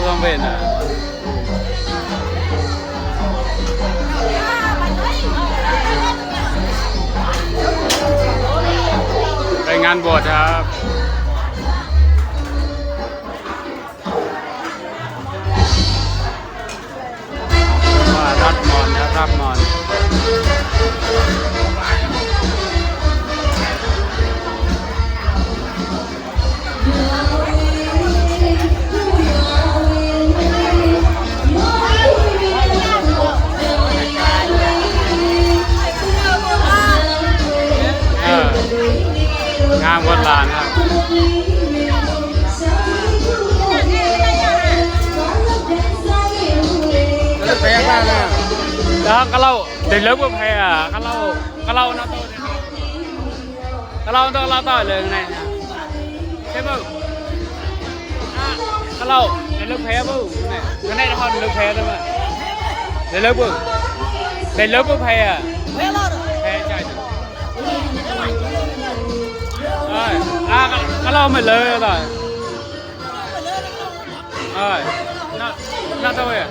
long về nèไปงานบวชครับว่ารับมอนครับรับมอนงามวัดลานครับแพงมากเลยแล้วก็เราเด็กเลิกเพื่อแพ้ก็เราน้าโตก็เราต้องเราต่อเลยไงใช่ป่ะก็เราเด็กเลิกแพ้ป่ะเนี่ยก็ในทอนเลิกแพ้ใช่ไหมเด็กเลิกเพื่อแพ้แพ้ใจก็เราไม่เลยต่อน่าโตอ่ะ